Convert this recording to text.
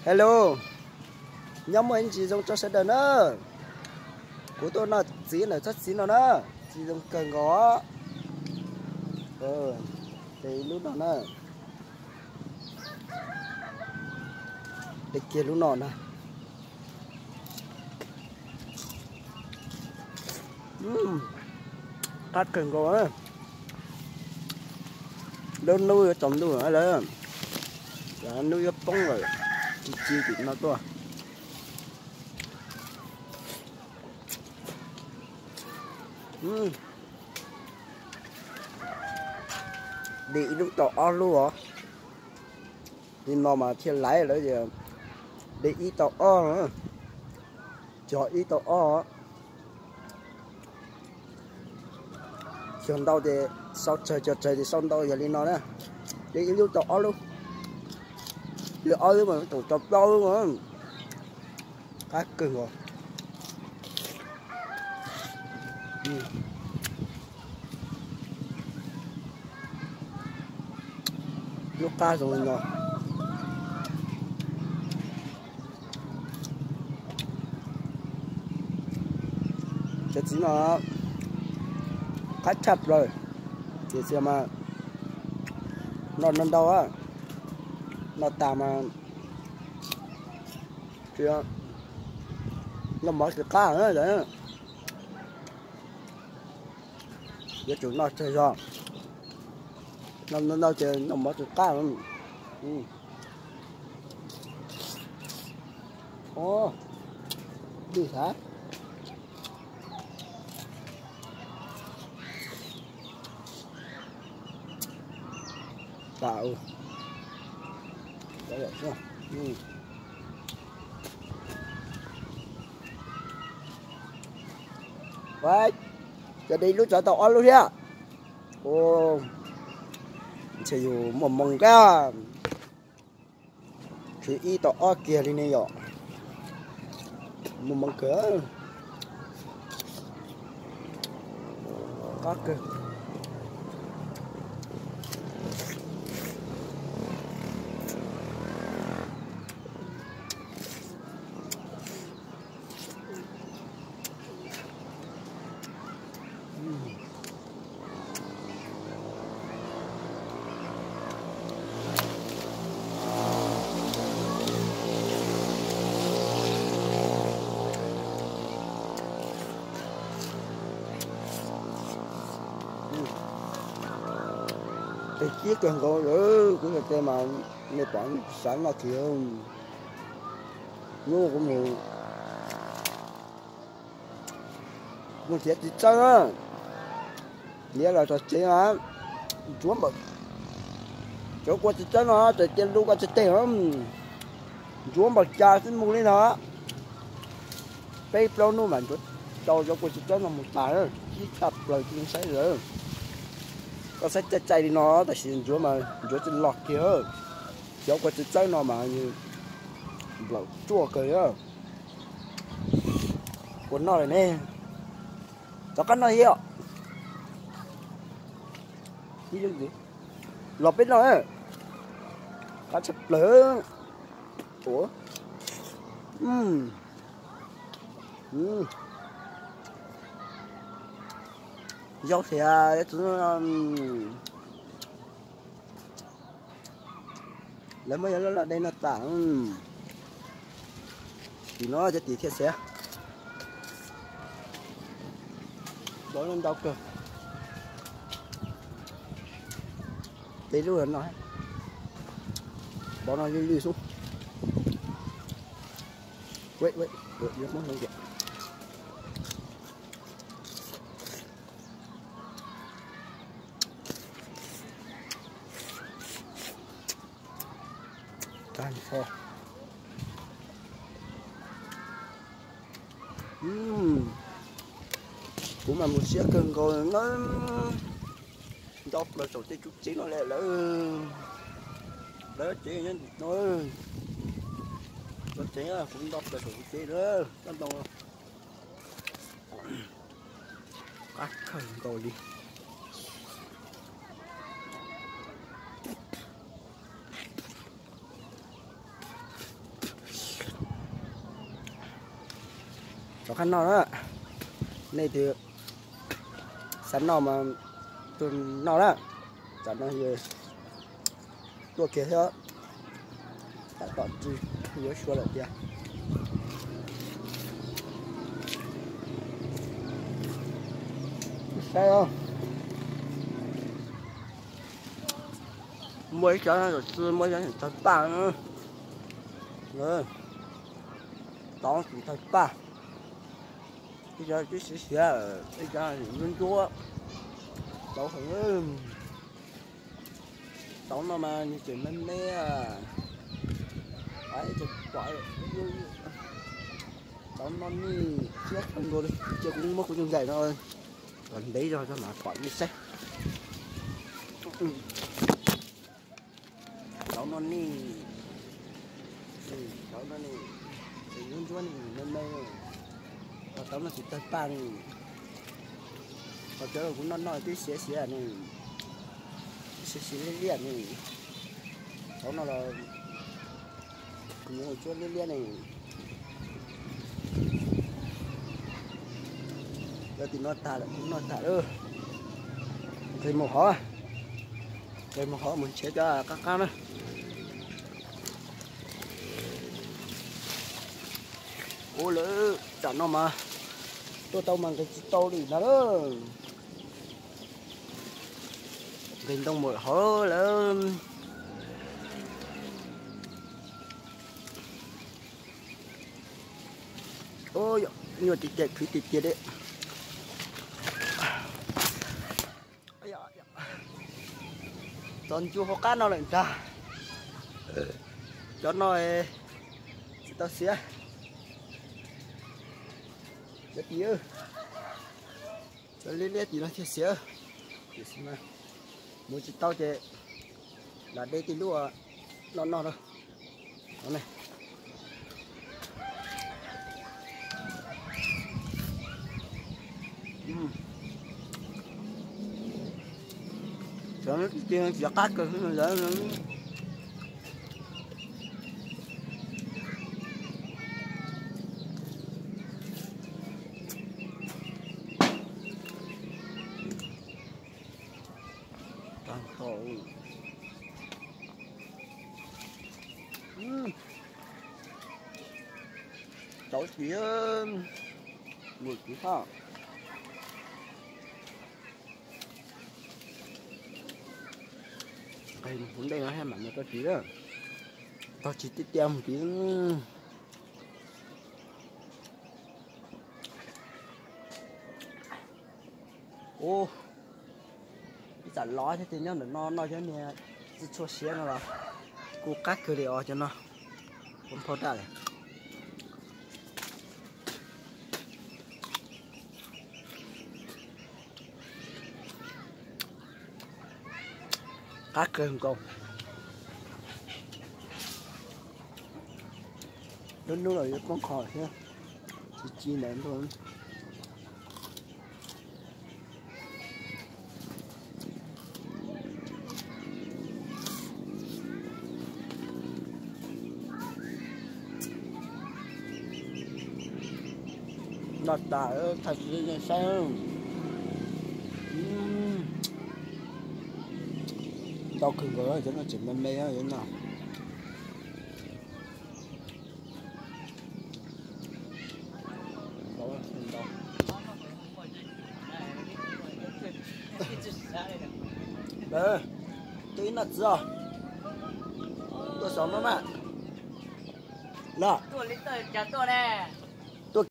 Hello, nhóm mình chỉ dùng cho sẽ đỡ nữa. Của tôi là xí là rất xí nào nữa. Chỉ dùng cần có. Thì lúc nào nữa. Để kia lúc nào nè. Cắt cần có á. Đơn nuôi ở trong nuôi ở đây. Đã nuôi ở bông rồi. Chỉ thì nó to. Đi lúc tỏ luôn hả? Đi nó mà thiên lái rồi giờ. Đi ít tỏ nữa. Cho ít tỏ. Trường đâu thì sau trời thì xong đâu giờ đi nó nè. Đi lúc tỏ luôn. Lựa ơi mà tụi tập đâu luôn mà. Cá cưng rồi. Lúc cá rồi rồi. Cái gì nó cắt chặt rồi. Thì xem mà nó đâu á. Nó tạm mà chưa nó mất cái cá nữa đấy. Giờ chúng nó chơi rồi. Nó chơi nó mất cái cá nữa. Ô đi hả? Tạo đấy rồi. Vậy giờ đi lúc chợ tàu luôn nha. Ô sẽ dù một mong ra thì y tàu kia đi này rồi một mong cửa có cơ. Thì chiếc cần gọi nữa cũng là cái mà người toán sáng là kiểu nhưng cũng nhiều một chiếc chỉ chân á nghĩa là trò chơi á chúa bật chỗ qua chỉ chân nó trời trên luôn qua chỉ tiền lắm chúa bật cha xin mua lên đó bây lâu nữa mà cho qua chỉ chân là một tài rồi chỉ tập rồi chỉ sai rồi có sách chạy đi nó tại xin chúa mà chúa trên lọt kia cháu qua chỉ chân nó mà như lẩu chua cười á cuốn nó này nè cháu cắt nó hiệu đi được gì lọp biết nó ấy cá chép lớn ủa dâu thì lấy mấy cái là đây là tảng thì nóจะตีเทียเสียđó lên đâu cơ tí luôn rồi bỏ nó đi xuống wait được mất hơn kìa time for cũng là một chiếc cần rồi nó đọc là sổ tay chút chí nó lại lỡ chỉ nhân nói nó chỉ là cũng đọc là sổ chí nữa nó đâu cắt khẩn rồi đi cho khăn nào đó này thì sẵn nào mà tôi nào đó sẵn nào thì tôi kia theo tại tọt chi nhớ xua lại kia sao không mới cho rồi xưa mới cho thật ba nữa rồi đó thì thật ba bây giờ cái xe bây giờ thì luôn chúa đâu hơn đâu nó mà như chuyện mình mê à ấy chụp quậy đâu nó như chết không rồi chưa cũng mất của chân dày thôi gần đấy rồi cho mà quậy như xe đâu nó đi đâu nó đi thì luôn chúa này mình mê và tao nó chỉ tới ba này và chỗ cũng nó nói cái xé này xé liên này tao nó là cũng một chỗ liên này giờ thì nó tạ lại cũng nó tạ ơ cây màu họ mình sẽ cho các con đó ô lỡ chẳng nó mà tôi tao mang cái tàu đi nó đó gần đông một hố lớn ôi nhiều thịt chết đấy toàn chú họ cá nó lại ra cho nó tao xía rất nhiều cho liên gì nó thiệt xía thì xem nào muốn chỉ tao chơi là đây thì lúa nó đâu nó này cho nó tiền giặt cát cơ nó giờ nó càng khổ cháu chỉ một tí thôi cái vấn đề nó hay mà nó tí đó tao chỉ tiết kiệm một tí ô cái chả lo thế thì nhá nó cho nên cho xe nó là cô cắt cái điều cho nó không thôi ra này cắt cơm con đúng rồi con khỏi nhá chỉ chi ném thôi nó đã thật sự sao tao cứ gọi cho nó chỉ mê mê vậy nào đấy tí nặt giờ tôi sống nó mà là tôi lấy tờ trả tôi nè